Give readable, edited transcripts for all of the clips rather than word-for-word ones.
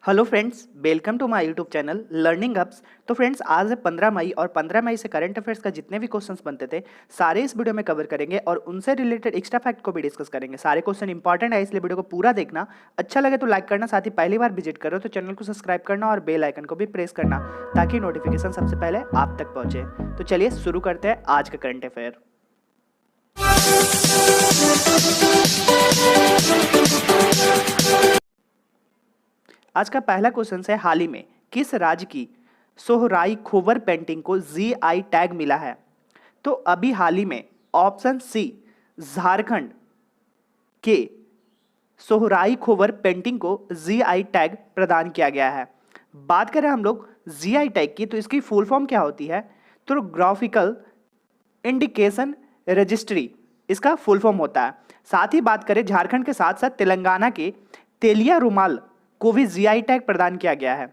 Hello friends, welcome to my YouTube channel Learning Hubs. तो friends, आज है 15 मई और 15 मई से करंट अफेयर्स का जितने भी क्वेश्चंस बनते थे सारे इस वीडियो में कवर करेंगे और उनसे रिलेटेड एक्स्ट्रा फैक्ट को भी डिस्कस करेंगे। सारे क्वेश्चन इंपॉर्टेंट है, इसलिए वीडियो को पूरा देखना। अच्छा लगे तो लाइक करना, साथ ही पहली बार विजिट करो तो चैनल को सब्सक्राइब करना और बेल आइकन को भी प्रेस करना ताकि नोटिफिकेशन सबसे पहले आप तक पहुंचे। तो चलिए शुरू करते हैं आज का करंट अफेयर। आज का पहला क्वेश्चन है, हाल ही में किस राज्य की सोहराई खोबर पेंटिंग को जीआई टैग मिला है? तो अभी हाल ही में ऑप्शन सी झारखंड के सोहराई खोबर पेंटिंग को जीआई टैग प्रदान किया गया है। बात करें हम लोग जीआई टैग की, तो इसकी फुल फॉर्म क्या होती है? तो ग्राफिकल इंडिकेशन रजिस्ट्री इसका फुल फॉर्म होता है। साथ ही बात करें झारखंड के साथ साथ तेलंगाना के तेलिया रुमाल को भी जीआई टैग प्रदान किया गया है।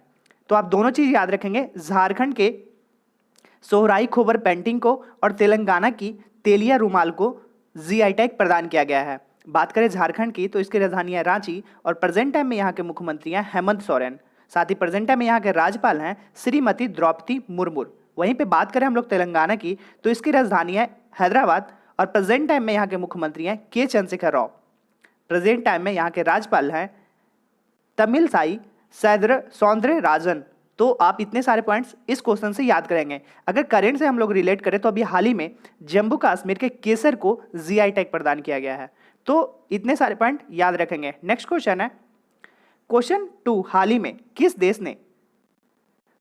तो आप दोनों चीज याद रखेंगे, झारखंड के सोहराई खोबर पेंटिंग को और तेलंगाना की तेलिया रुमाल को जीआई टैग प्रदान किया गया है। बात करें झारखंड की, तो इसकी राजधानी है रांची और प्रेजेंट टाइम में यहाँ के मुख्यमंत्री हैं हेमंत सोरेन। साथ ही प्रेजेंट टाइम में यहाँ के राज्यपाल हैं श्रीमती द्रौपदी मुर्मू। वहीं पे बात करें हम लोग तेलंगाना की, तो इसकी राजधानी है हैदराबाद और प्रेजेंट टाइम में यहाँ के मुख्यमंत्री हैं के चंद्रशेखर राव। प्रेजेंट टाइम में यहाँ के राज्यपाल हैं तमिलसाई सौंदर्य राजन। तो आप इतने सारे पॉइंट्स इस क्वेश्चन से याद करेंगे। अगर करंट से हम लोग रिलेट करें तो अभी हाल ही में जम्मू कश्मीर के केसर को जीआई टैग प्रदान किया गया है। तो इतने सारे पॉइंट याद रखेंगे। नेक्स्ट क्वेश्चन है क्वेश्चन 2, हाल ही में किस देश ने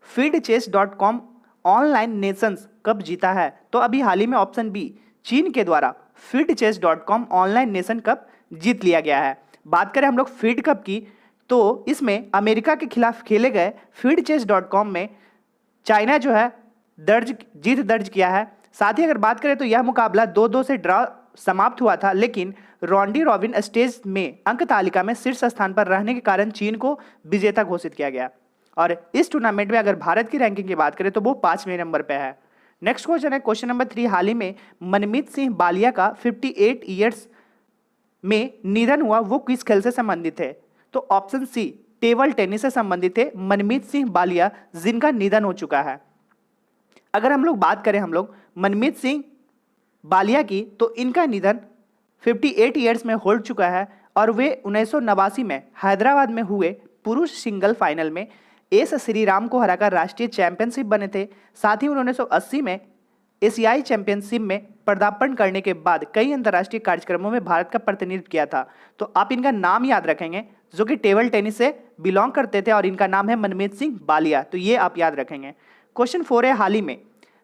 feedchess.com ऑनलाइन नेशंस कप जीता है? तो अभी हाल ही में ऑप्शन बी चीन के द्वारा feedchess.com ऑनलाइन नेशन कप जीत लिया गया है। बात करें हम लोग फीड कप की, तो इसमें अमेरिका के खिलाफ खेले गए feedchess.com में चाइना जो है जीत दर्ज किया है। साथ ही अगर बात करें तो यह मुकाबला 2-2 से ड्रॉ समाप्त हुआ था, लेकिन रॉन्डी रॉबिन स्टेज में अंक तालिका में शीर्ष स्थान पर रहने के कारण चीन को विजेता घोषित किया गया। और इस टूर्नामेंट में अगर भारत की रैंकिंग की बात करें तो वो 5वें नंबर पर है। नेक्स्ट क्वेश्चन है क्वेश्चन नंबर 3, हाल ही में मनमीत सिंह बालिया का 58 ईयर्स में निधन हुआ, वो किस खेल से संबंधित है? तो ऑप्शन सी टेबल टेनिस से संबंधित है मनमीत सिंह बालिया, जिनका निधन हो चुका है। अगर हम लोग बात करें हम लोग मनमीत सिंह बालिया की, तो इनका निधन 58 ईयर्स में हो चुका है और वे 1989 में हैदराबाद में हुए पुरुष सिंगल फाइनल में एस श्रीराम को हराकर राष्ट्रीय चैंपियनशिप बने थे। साथ ही 1980 में एशियाई चैंपियनशिप में पदार्पण करने के बाद कई अंतर्राष्ट्रीय कार्यक्रमों में भारत का प्रतिनिधित्व किया था। तो आप इनका नाम याद रखेंगे, जो कि टेबल टेनिस से बिलोंग करते थे और इनका नाम है मनमीत सिंह बालिया। तो ये आप याद रखेंगे। क्वेश्चन 4 है, हाल ही में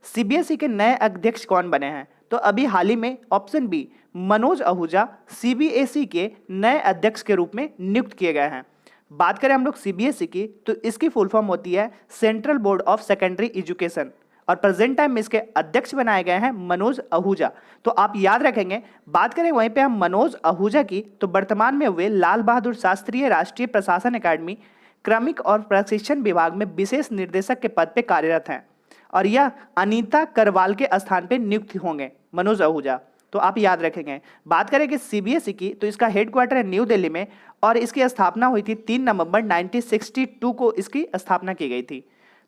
सीबीएसई के नए अध्यक्ष कौन बने हैं? तो अभी हाल ही में option B Manoj Ahuja CBSE के नए अध्यक्ष के रूप में नियुक्त किए गए हैं। बात करें हम लोग सीबीएसई की, तो इसकी फुल फॉर्म होती है central board of secondary education और प्रेजेंट टाइम में इसके अध्यक्ष बनाए गए हैं मनोज आहूजा। तो आप याद रखेंगे। बात करें वहीं पे हम मनोज आहूजा की, तो वर्तमान में वे लाल बहादुर शास्त्री राष्ट्रीय प्रशासन अकादमी क्रमिक और प्रशिक्षण विभाग में विशेष निर्देशक के पद पे कार्यरत हैं और यह अनीता करवाल के स्थान पे नियुक्त होंगे मनोज आहूजा। तो आप याद रखेंगे। बात करें कि सीबीएसई की, तो इसका हेडक्वार्टर है न्यू दिल्ली में और इसकी स्थापना हुई थी 3 नवंबर 1962 को इसकी स्थापना की गई थी।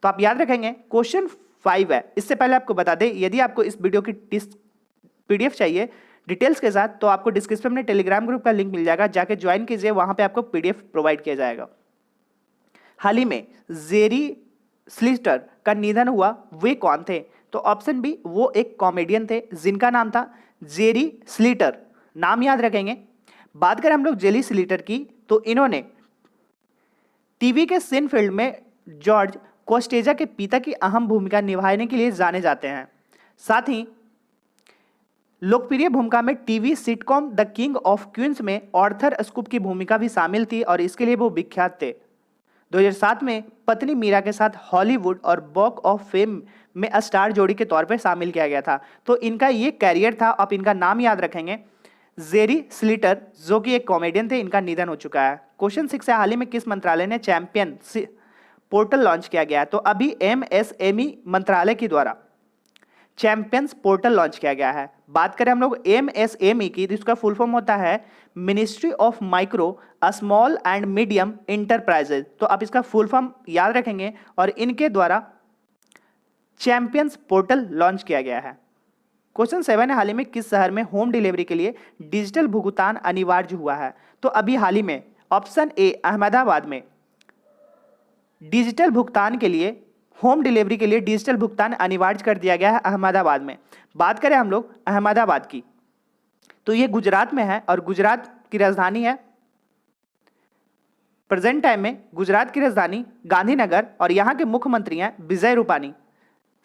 तो आप याद रखेंगे। क्वेश्चन 5 है, इससे पहले आपको बता दें, यदि आपको इस वीडियो की पीडीएफ चाहिए डिटेल्स के साथ, तो आपको डिस्क्रिप्शन में टेलीग्राम ग्रुप का लिंक मिल जाएगा, जाके ज्वाइन कीजिए, वहां पे आपको पीडीएफ प्रोवाइड किया जाएगा। हाल ही में जेरी स्लिटर का निधन हुआ, वे कौन थे? तो ऑप्शन बी वो एक कॉमेडियन थे जिनका नाम था जेरी स्लिटर, नाम याद रखेंगे। बात करें हम लोग जेरी स्लिटर की, तो इन्होंने टीवी के सिनफील्ड में जॉर्ज कोस्टेजा के पिता की अहम भूमिका निभाने के लिए जाने जाते हैं। साथ ही लोकप्रिय भूमिका में TV sitcom the King of Queens में आर्थर स्कूप की भूमिका भी शामिल थी और इसके लिए वो विख्यात थे। 2007 में पत्नी मीरा के साथ हॉलीवुड और वॉक ऑफ फेम में स्टार जोड़ी के तौर पर शामिल किया गया था। तो इनका ये कैरियर था। आप इनका नाम याद रखेंगे, जेरी स्लिटर, जो कि एक कॉमेडियन थे, इनका निधन हो चुका है। क्वेश्चन 6 है, हाल ही में किस मंत्रालय ने चैंपियन पोर्टल लॉन्च किया गया है? तो अभी एमएसएमई मंत्रालय के द्वारा चैंपियंस पोर्टल लॉन्च किया गया है। बात करें हम लोग MSME की, तो इसका फुल फॉर्म होता है ministry of micro small and medium enterprises. तो आप इसका फुल फॉर्म याद रखेंगे और इनके द्वारा चैंपियंस पोर्टल लॉन्च किया गया है। क्वेश्चन 7 है, हाल ही में किस शहर में होम डिलीवरी के लिए डिजिटल भुगतान अनिवार्य हुआ है? तो अभी हाल ही में ऑप्शन ए अहमदाबाद में डिजिटल भुगतान के लिए, होम डिलीवरी के लिए डिजिटल भुगतान अनिवार्य कर दिया गया है अहमदाबाद में। बात करें हम लोग अहमदाबाद की, तो ये गुजरात में है और गुजरात की राजधानी है, प्रेजेंट टाइम में गुजरात की राजधानी गांधीनगर और यहाँ के मुख्यमंत्री हैं विजय रूपानी।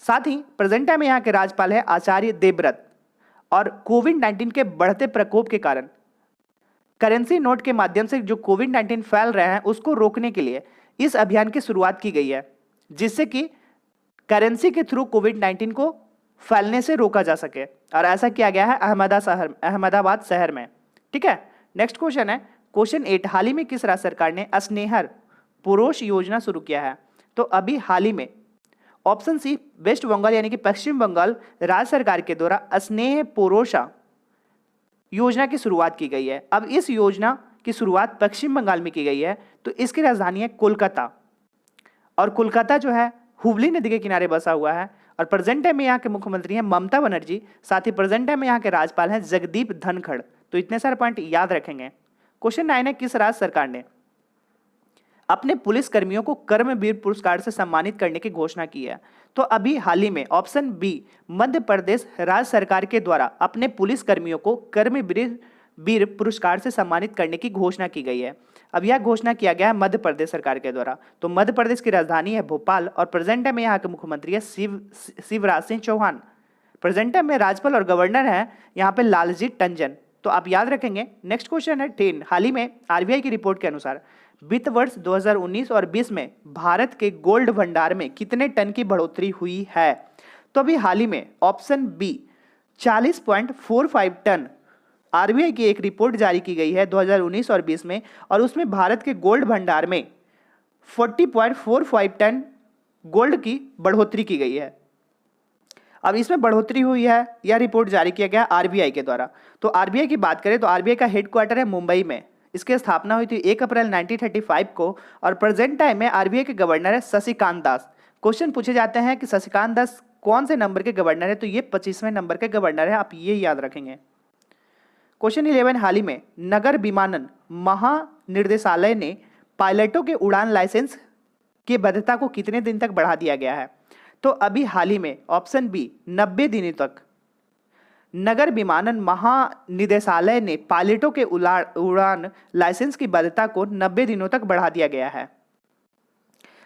साथ ही प्रेजेंट टाइम में यहाँ के राज्यपाल है आचार्य देवव्रत। और कोविड-19 के बढ़ते प्रकोप के कारण करेंसी नोट के माध्यम से जो कोविड-19 फैल रहे हैं उसको रोकने के लिए इस अभियान की शुरुआत की गई है, जिससे कि करेंसी के थ्रू कोविड-19 को फैलने से रोका जा सके। और ऐसा किया गया है अहमदाबाद शहर में। ठीक है, नेक्स्ट क्वेश्चन है क्वेश्चन 8, हाल ही में किस राज्य सरकार ने स्नेहर पुरोष योजना शुरू किया है? तो अभी हाल ही में ऑप्शन सी वेस्ट बंगाल यानी कि पश्चिम बंगाल राज्य सरकार के द्वारा स्नेह पुरोषा योजना की शुरुआत की गई है। अब इस योजना की शुरुआत पश्चिम बंगाल में की गई है, तो इसकी राजधानी है कोलकाता और कोलकाता जो है हुबली नदी के किनारे बसा हुआ है। और प्रेजेंट टाइम में यहाँ के मुख्यमंत्री हैं ममता बनर्जी, साथ ही प्रेजेंट टाइम में यहाँ के राज्यपाल हैं जगदीप धनखड़। तो इतने सारे पॉइंट याद रखेंगे। क्वेश्चन 9 है, किस राज्य सरकार ने अपने पुलिस कर्मियों को कर्मवीर पुरस्कार से सम्मानित करने की घोषणा की है? तो अभी हाल ही में ऑप्शन बी मध्य प्रदेश राज्य सरकार के द्वारा अपने पुलिस कर्मियों को कर्मवीर पुरस्कार से सम्मानित करने की घोषणा की गई है। अब यह घोषणा किया गया है मध्य प्रदेश सरकार के द्वारा। तो मध्य प्रदेश की राजधानी है भोपाल और प्रेजेंट टाइम में यहाँ के मुख्यमंत्री है शिवराज सिंह चौहान। प्रेजेंट टाइम में राज्यपाल और गवर्नर है यहाँ पे लालजी टंडन। तो आप याद रखेंगे। नेक्स्ट क्वेश्चन है 10, हाल ही में आरबीआई की रिपोर्ट के अनुसार वित्त वर्ष 2019 और 20 में भारत के गोल्ड भंडार में कितने टन की बढ़ोतरी हुई है? तो अभी हाल ही में ऑप्शन बी 40.45 टन आरबीआई की एक रिपोर्ट जारी की गई है 2019 और 20 में, और उसमें भारत के गोल्ड भंडार में 40.45 टन गोल्ड की बढ़ोतरी की गई है। अब इसमें बढ़ोतरी हुई है, यह रिपोर्ट जारी किया गया आरबीआई के द्वारा। तो आरबीआई की बात करें तो आरबीआई का हेडक्वार्टर है मुंबई में। इसकी स्थापना हुई थी 1 अप्रैल 1935 को और प्रेजेंट टाइम में आरबीआई के गवर्नर है शशिकांत दास। क्वेश्चन पूछे जाते हैं कि शशिकांत दास कौन से नंबर के गवर्नर है? तो ये 25वें नंबर के गवर्नर है, आप ये याद रखेंगे। क्वेश्चन 11, हाल ही में नगर विमानन महानिर्देशालय ने पायलटों के उड़ान लाइसेंस की वैधता को कितने दिन तक बढ़ा दिया गया है? तो अभी हाल ही में ऑप्शन बी 90 दिनों तक नगर विमानन महानिदेशालय ने पायलटों के उड़ान लाइसेंस की वैधता को 90 दिनों तक बढ़ा दिया गया है।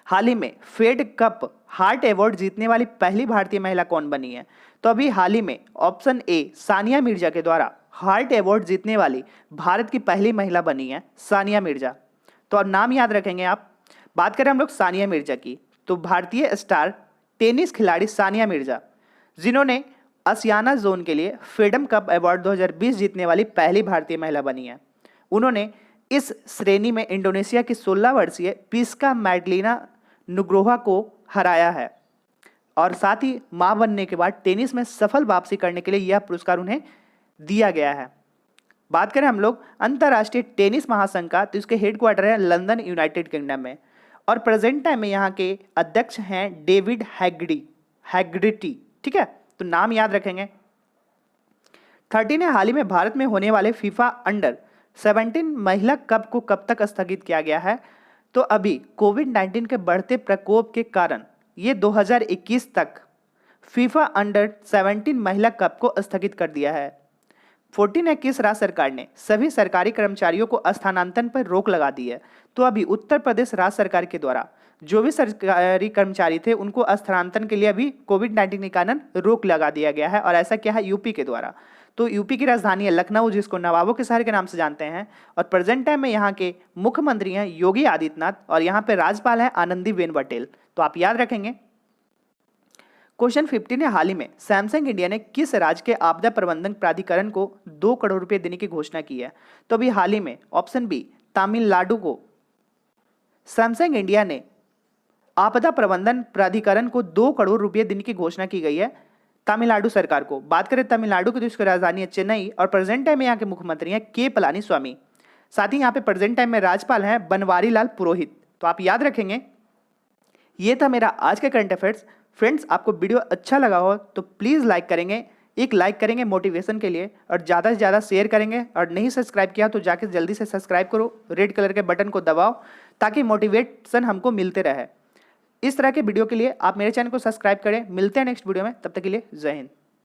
हाल ही में फेड कप हार्ट अवार्ड जीतने वाली पहली भारतीय महिला कौन बनी है? तो अभी हाल ही में ऑप्शन ए सानिया मिर्जा के द्वारा हार्ट अवार्ड जीतने वाली भारत की पहली महिला बनी है सानिया मिर्जा। तो अब नाम याद रखेंगे आप। बात करें हम लोग सानिया मिर्जा की, तो भारतीय स्टार टेनिस खिलाड़ी सानिया मिर्जा, जिन्होंने आसियाना जोन के लिए फ्रीडम कप अवार्ड 2020 जीतने वाली पहली भारतीय महिला बनी है। उन्होंने इस श्रेणी में इंडोनेशिया की 16 वर्षीय पिस्का मैडलिना नुग्रोहा को हराया है और साथ ही मां बनने के बाद टेनिस में सफल वापसी करने के लिए यह पुरस्कार उन्हें दिया गया है। बात करें हम लोग अंतर्राष्ट्रीय टेनिस महासंघ का, तो इसके हेडक्वार्टर है लंदन यूनाइटेड किंगडम में और प्रेजेंट टाइम में यहाँ के अध्यक्ष हैं डेविड हैग्रिटी। ठीक है, तो नाम याद रखेंगे। 13 ने हाल ही में भारत में होने वाले फीफा अंडर 17 महिला कप को कब तक स्थगित किया गया है? तो अभी कोविड-19 के बढ़ते प्रकोप के कारण ये 2021 तक फीफा अंडर 17 महिला कप को स्थगित कर दिया है। 14 है, किस राज्य सरकार ने सभी सरकारी कर्मचारियों को स्थानांतरण पर रोक लगा दी है? तो अभी उत्तर प्रदेश राज्य सरकार के द्वारा जो भी सरकारी कर्मचारी थे उनको स्थानांतरण के लिए अभी कोविड-19 के कारण रोक लगा दिया गया है और ऐसा क्या है यूपी के द्वारा। तो यूपी की राजधानी है लखनऊ, जिसको नवाबों के शहर के नाम से जानते हैं, और प्रेजेंट टाइम में यहाँ के मुख्यमंत्री हैं योगी आदित्यनाथ और यहाँ पे राज्यपाल हैं आनंदीबेन पटेल। तो आप याद रखेंगे। क्वेश्चन 15 है, हाल ही में सैमसंग इंडिया ने किस राज्य के आपदा प्रबंधन प्राधिकरण को 2 करोड़ रुपए देने की घोषणा की है? तो अभी हाल ही में ऑप्शन बी तमिलनाडु को सैमसंग इंडिया ने आपदा प्रबंधन प्राधिकरण को 2 करोड़ रुपए देने की घोषणा की गई है तमिलनाडु सरकार को। बात करें तमिलनाडु की तो इसकी राजधानी है चेन्नई और प्रेजेंट टाइम में यहाँ के मुख्यमंत्री हैं के पलानी स्वामी। साथ ही यहाँ पे प्रेजेंट टाइम में राज्यपाल हैं बनवारी लाल पुरोहित। तो आप याद रखेंगे। ये था मेरा आज का करंट अफेयर्स। फ्रेंड्स, आपको वीडियो अच्छा लगा हो तो प्लीज़ लाइक करेंगे, एक लाइक करेंगे मोटिवेशन के लिए, और ज़्यादा से ज़्यादा शेयर करेंगे। और नहीं सब्सक्राइब किया तो जाके जल्दी से सब्सक्राइब करो, रेड कलर के बटन को दबाओ ताकि मोटिवेशन हमको मिलते रहे। इस तरह के वीडियो के लिए आप मेरे चैनल को सब्सक्राइब करें। मिलते हैं नेक्स्ट वीडियो में, तब तक के लिए जय हिंद।